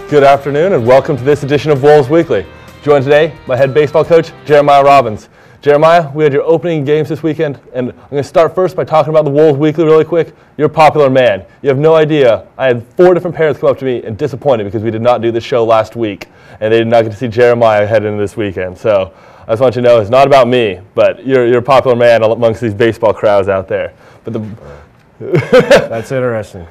Good afternoon and welcome to this edition of Wolves Weekly. Joined today by head baseball coach Jeremiah Robbins. Jeremiah, we had your opening games this weekend, and I'm going to start first by talking about the Wolves Weekly really quick. You're a popular man. You have no idea. I had 4 different parents come up to me and disappointed because we did not do the show last week, and they did not get to see Jeremiah head into this weekend. So I just want you to know it's not about me, but you're a popular man amongst these baseball crowds out there. But That's interesting.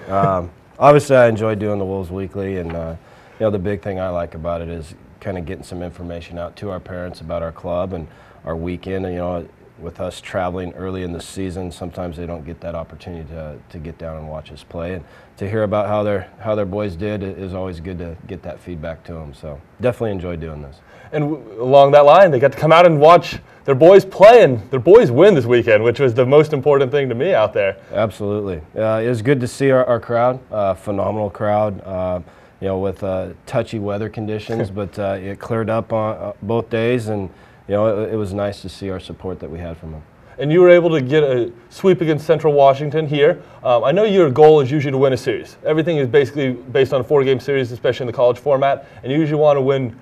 Obviously, I enjoy doing the Wolves Weekly, and the big thing I like about it is kind of getting some information out to our parents about our club and our weekend. And with us traveling early in the season, sometimes they don't get that opportunity to get down and watch us play. And to hear about how their boys did is always good to get that feedback to them. So definitely enjoy doing this. And along that line, they got to come out and watch their boys play, and their boys win this weekend, which was the most important thing to me out there. Absolutely. It was good to see our crowd, phenomenal crowd. With touchy weather conditions, but it cleared up on both days, and it was nice to see our support that we had from them. And you were able to get a sweep against Central Washington here. I know your goal is usually to win a series. Everything is basically based on a 4-game series, especially in the college format, and you usually want to win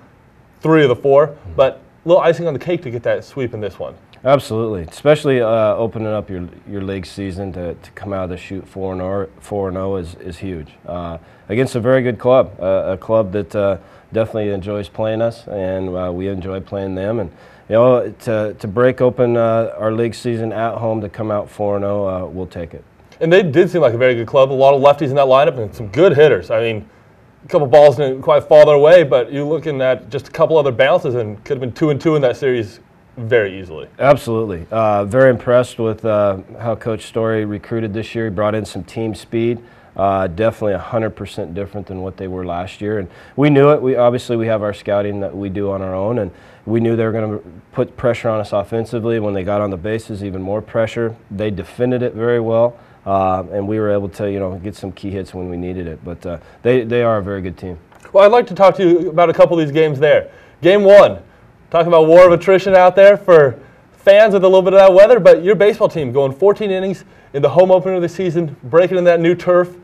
3 of the 4, but a little icing on the cake to get that sweep in this one. Absolutely, especially opening up your league season to come out of the chute 4-0 is huge. Against a very good club, a club that definitely enjoys playing us, and we enjoy playing them. And to break open our league season at home, to come out 4-0, we'll take it. And they did seem like a very good club. A lot of lefties in that lineup and some good hitters. I mean, a couple balls didn't quite fall their way, but you're looking at just a couple other bounces and could have been 2-2 in that series very easily. Absolutely. Very impressed with how Coach Story recruited this year. He brought in some team speed. Definitely 100% different than what they were last year. And we knew it. We obviously have our scouting that we do on our own, and we knew they were going to put pressure on us offensively. When they got on the bases, even more pressure. They defended it very well, and we were able to get some key hits when we needed it. But they are a very good team. Well, I'd like to talk to you about a couple of these games there. Game 1. Talking about war of attrition out there for fans with a little bit of that weather, but your baseball team going 14 innings in the home opener of the season, breaking in that new turf.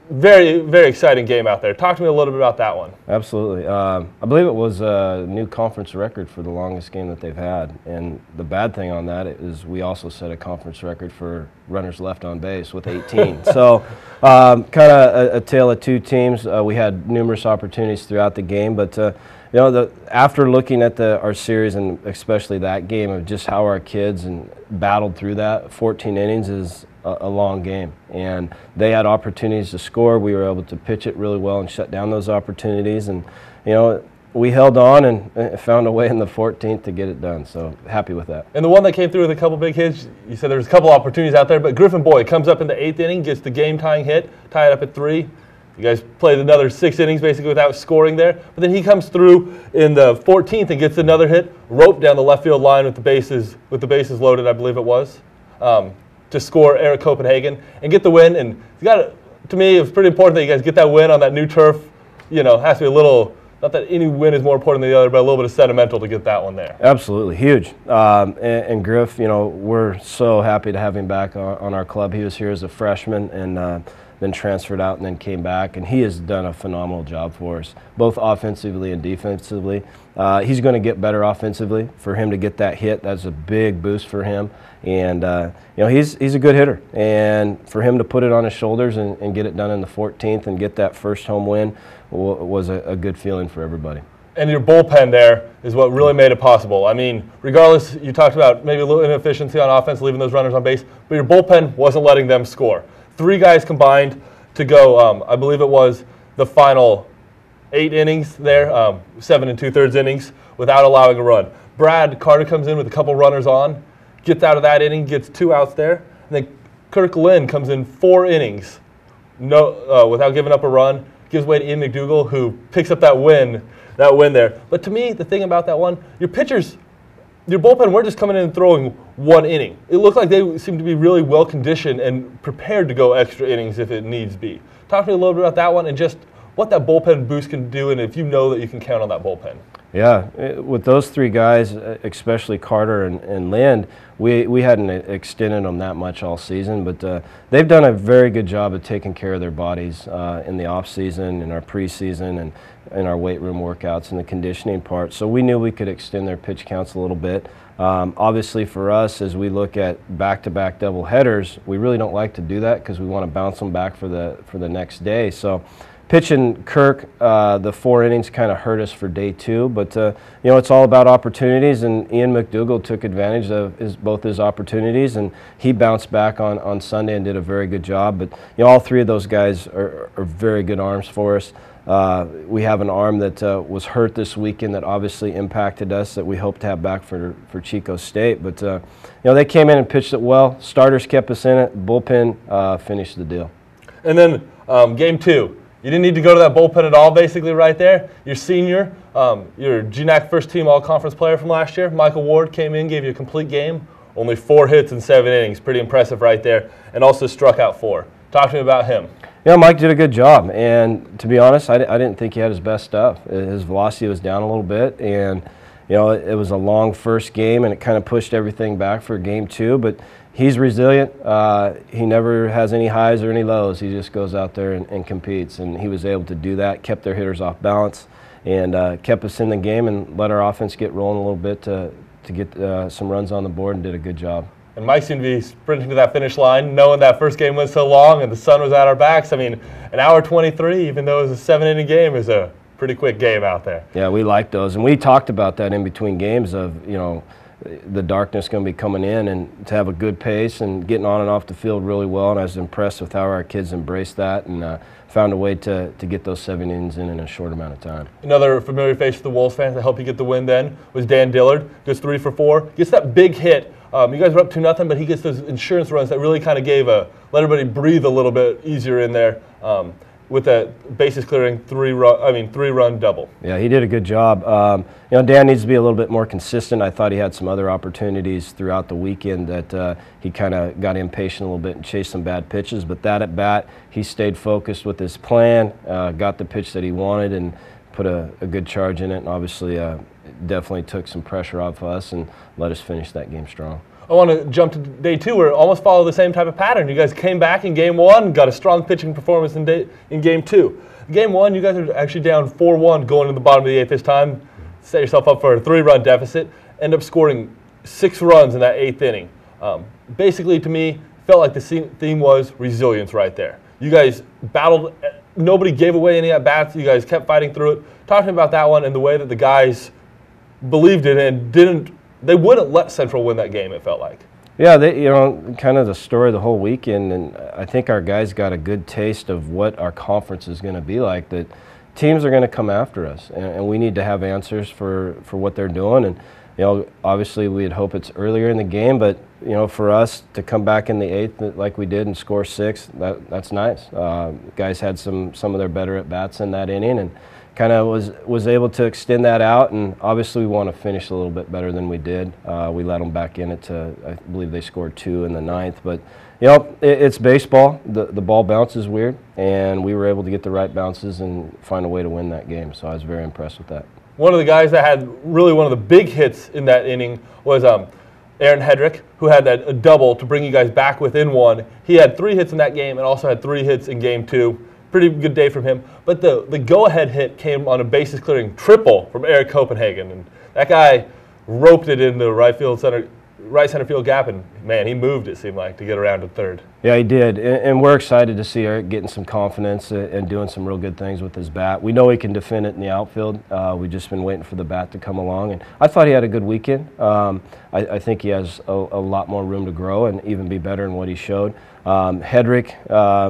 Very, very exciting game out there. Talk to me a little bit about that one. Absolutely. I believe it was a new conference record for the longest game that they've had. And the bad thing on that is we also set a conference record for runners left on base with 18. So kind of a tale of two teams. We had numerous opportunities throughout the game, but after looking at our series, and especially that game, of just how our kids battled through that, 14 innings is a long game, and they had opportunities to score. We were able to pitch it really well and shut down those opportunities, and we held on and found a way in the 14th to get it done. So happy with that. And the one that came through with a couple big hits, you said there's a couple opportunities out there, but Griffin Boyd comes up in the 8th inning, gets the game-tying hit, tie it up at 3. You guys played another 6 innings basically without scoring there, but then he comes through in the 14th and gets another hit, roped down the left field line with the bases loaded, I believe it was, to score Eric Copenhagen and get the win. And to me, it was pretty important that you guys get that win on that new turf. It has to be a little, not that any win is more important than the other, but a little bit of sentimental to get that one there. Absolutely, huge. And Griff, we're so happy to have him back on our club. He was here as a freshman and then transferred out and then came back, and he has done a phenomenal job for us, both offensively and defensively. He's going to get better offensively. For him to get that hit, that's a big boost for him. And he's a good hitter, and for him to put it on his shoulders and get it done in the 14th and get that first home win was a good feeling for everybody. And your bullpen there is what really made it possible. I mean, regardless, you talked about maybe a little inefficiency on offense, leaving those runners on base, but your bullpen wasn't letting them score. 3 guys combined to go, I believe it was the final 8 innings there, 7 2/3 innings, without allowing a run. Brad Carter comes in with a couple runners on, gets out of that inning, gets 2 outs there, and then Kirk Lynn comes in 4 innings without giving up a run, gives way to Ian McDougall, who picks up that win there. But to me, the thing about that one, your pitchers, your bullpen weren't just coming in and throwing 1 inning. It looked like they seemed to be really well conditioned and prepared to go extra innings if it needs be. Talk to me a little bit about that one and just what that bullpen boost can do, and if you know that you can count on that bullpen. Yeah, with those three guys, especially Carter and Lind, we hadn't extended them that much all season, but they've done a very good job of taking care of their bodies in the off season, in our preseason, and in our weight room workouts and the conditioning part. So we knew we could extend their pitch counts a little bit. Obviously for us, as we look at back-to-back double headers, we really don't like to do that because we want to bounce them back for the next day. So pitching Kirk, the 4 innings kind of hurt us for day 2, but you know, it's all about opportunities, and Ian McDougall took advantage of both his opportunities, and he bounced back on Sunday and did a very good job. But you know, all 3 of those guys are very good arms for us. We have an arm that was hurt this weekend that obviously impacted us, that we hope to have back for Chico State. But you know, they came in and pitched it well. Starters kept us in it. Bullpen finished the deal. And then game 2. You didn't need to go to that bullpen at all, basically, right there. Your senior, your GNAC first-team all-conference player from last year, Michael Ward, came in, gave you a complete game, only 4 hits in 7 innings. Pretty impressive right there, and also struck out 4. Talk to me about him. Yeah, Mike did a good job, and to be honest, I didn't think he had his best stuff. His velocity was down a little bit, and you know, it was a long first game, and it kind of pushed everything back for game 2, but he's resilient. He never has any highs or any lows. He just goes out there and competes, and he was able to do that, kept their hitters off balance, and kept us in the game and let our offense get rolling a little bit to get some runs on the board, and did a good job. And Mike seemed to be sprinting to that finish line, knowing that first game went so long and the sun was at our backs. I mean, an hour 23, even though it was a 7-inning game, is a pretty quick game out there. Yeah, we like those, and we talked about that in between games of, you know, the darkness going to be coming in, and to have a good pace and getting on and off the field really well. And I was impressed with how our kids embraced that and found a way to get those 7 innings in a short amount of time. Another familiar face for the Wolves fans that helped you get the win then was Dan Dillard. Goes 3 for 4. Gets that big hit. You guys were up 2-0, but he gets those insurance runs that really kind of let everybody breathe a little bit easier in there. With that bases clearing 3-run double. Yeah, he did a good job. You know, Dan needs to be a little bit more consistent. I thought he had some other opportunities throughout the weekend that he kind of got impatient a little bit and chased some bad pitches. But that at bat, he stayed focused with his plan, got the pitch that he wanted, and put a good charge in it. And obviously, definitely took some pressure off us and let us finish that game strong. I want to jump to day 2 where it almost followed the same type of pattern. You guys came back in game 1, got a strong pitching performance in game 2. Game 1, you guys are actually down 4-1 going to the bottom of the 8th this time. Set yourself up for a 3-run deficit. End up scoring 6 runs in that 8th inning. Basically, to me, felt like the theme was resilience right there. You guys battled. Nobody gave away any at-bats. You guys kept fighting through it. Talking about that one and the way that the guys believed in it and they wouldn't let Central win that game, it felt like. Yeah, you know, kind of the story of the whole weekend, and I think our guys got a good taste of what our conference is going to be like, that teams are going to come after us, and we need to have answers for what they're doing. And, you know, obviously we'd hope it's earlier in the game, but, you know, for us to come back in the 8th like we did and score 6, that's nice. Guys had some of their better at-bats in that inning, and kind of was able to extend that out, and obviously we want to finish a little bit better than we did. We let them back in it to, I believe they scored 2 in the 9th, but you know, it's baseball. The ball bounces weird, and we were able to get the right bounces and find a way to win that game, so I was very impressed with that. One of the guys that had really one of the big hits in that inning was Aaron Hedrick, who had a double to bring you guys back within 1. He had 3 hits in that game and also had 3 hits in game 2. Pretty good day from him. But the go-ahead hit came on a bases-clearing triple from Eric Copenhagen. And that guy roped it into right center field gap, and, man, he moved, it seemed like, to get around to 3rd. Yeah, he did. And we're excited to see Eric getting some confidence and doing some real good things with his bat. We know he can defend it in the outfield. We've just been waiting for the bat to come along. And I thought he had a good weekend. I think he has a lot more room to grow and even be better in what he showed. Hedrick,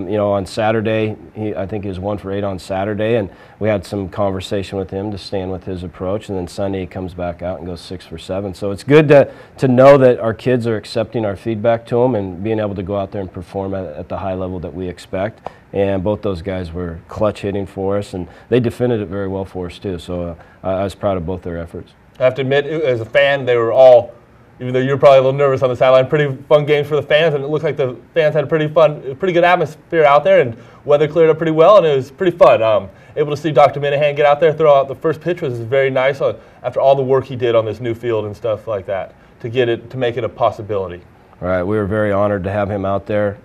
you know, on Saturday, I think he was 1 for 8 on Saturday, and we had some conversation with him to stand with his approach, and then Sunday he comes back out and goes 6 for 7. So it's good to know that our kids are accepting our feedback to them and being able to go out there and perform at the high level that we expect. And both those guys were clutch hitting for us, and they defended it very well for us too. So I was proud of both their efforts. I have to admit, as a fan, they were all even though you were probably a little nervous on the sideline. Pretty fun games for the fans, and it looked like the fans had a pretty good atmosphere out there, and weather cleared up pretty well, and it was pretty fun. Able to see Dr. Minahan get out there, throw out the first pitch was very nice after all the work he did on this new field and stuff like that to make it a possibility. All right, we were very honored to have him out there.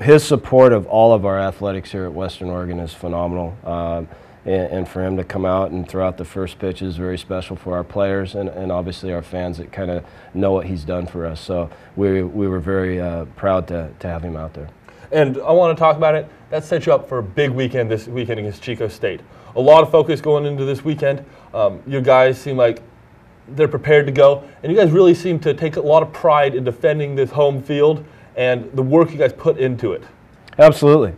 His support of all of our athletics here at Western Oregon is phenomenal. And for him to come out and throw out the first pitch is very special for our players and obviously our fans that kind of know what he's done for us. So we were very proud to have him out there. And I want to talk about it. That sets you up for a big weekend this weekend against Chico State. A lot of focus going into this weekend. You guys seem like they're prepared to go, and you guys really seem to take a lot of pride in defending this home field and the work you guys put into it. Absolutely.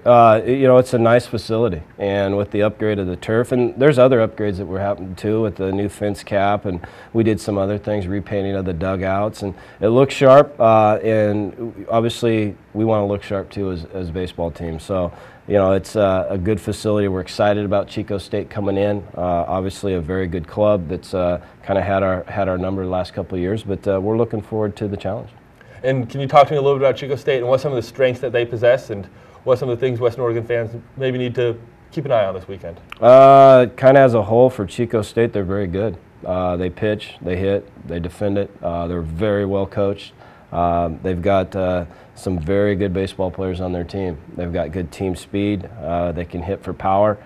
You know, it's a nice facility, and with the upgrade of the turf, and there's other upgrades that were happening too with the new fence cap, and we did some other things, repainting of the dugouts, and it looks sharp, and obviously we want to look sharp too as a baseball team. So, you know, it's a good facility. We're excited about Chico State coming in. Obviously a very good club that's kind of had our number the last couple of years, but we're looking forward to the challenge. And can you talk to me a little bit about Chico State and what some of the strengths that they possess and what some of the things Western Oregon fans maybe need to keep an eye on this weekend? Kind of as a whole for Chico State, they're very good. They pitch, they hit, they defend it. They're very well coached. They've got some very good baseball players on their team. They've got good team speed. They can hit for power.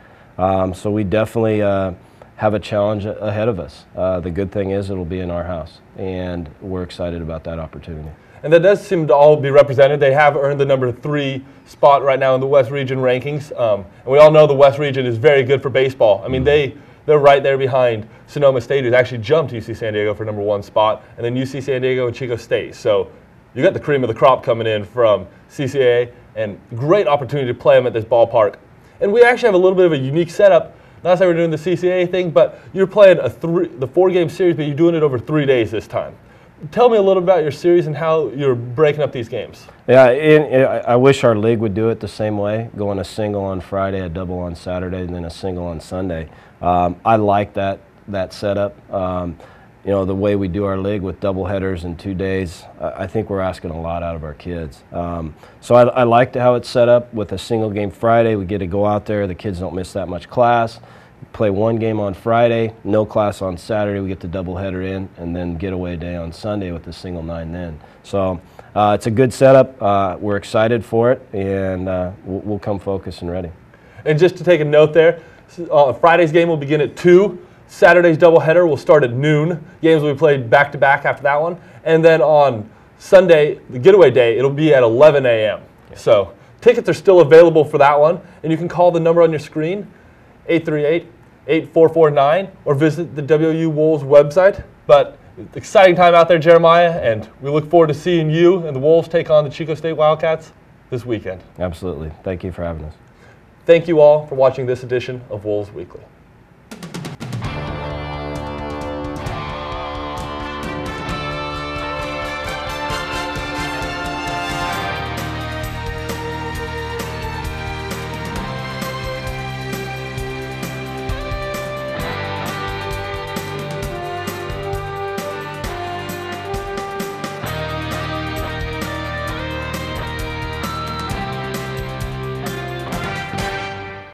So we definitely have a challenge ahead of us. The good thing is it'll be in our house, and we're excited about that opportunity. And that does seem to all be represented. They have earned the number 3 spot right now in the West Region rankings. And we all know the West Region is very good for baseball. I mean, they're right there behind Sonoma State, who's actually jumped UC San Diego for number 1 spot, and then UC San Diego and Chico State. So you got the cream of the crop coming in from CCAA, and great opportunity to play them at this ballpark. And we actually have a little bit of a unique setup. Not that we're doing the CCAA thing, but you're playing the 4-game series, but you're doing it over 3 days this time. Tell me a little about your series and how you're breaking up these games. Yeah, I wish our league would do it the same way, going a single on Friday, a double on Saturday, and then a single on Sunday. I like that setup. You know, the way we do our league with double headers in 2 days, I think we're asking a lot out of our kids. So I like how it's set up with a single game Friday. We get to go out there. The kids don't miss that much class. Play 1 game on Friday, no class on Saturday. We get the doubleheader in, and then getaway day on Sunday with the single 9 then. So it's a good setup. We're excited for it, and we'll come focused and ready. And just to take a note there, Friday's game will begin at 2. Saturday's doubleheader will start at noon. Games will be played back-to-back after that one. And then on Sunday, the getaway day, it'll be at 11 a.m. Yeah. So tickets are still available for that one, and you can call the number on your screen, 838-8449, or visit the WU Wolves website. But exciting time out there, Jeremiah, and we look forward to seeing you and the Wolves take on the Chico State Wildcats this weekend. Absolutely. Thank you for having us. Thank you all for watching this edition of Wolves Weekly.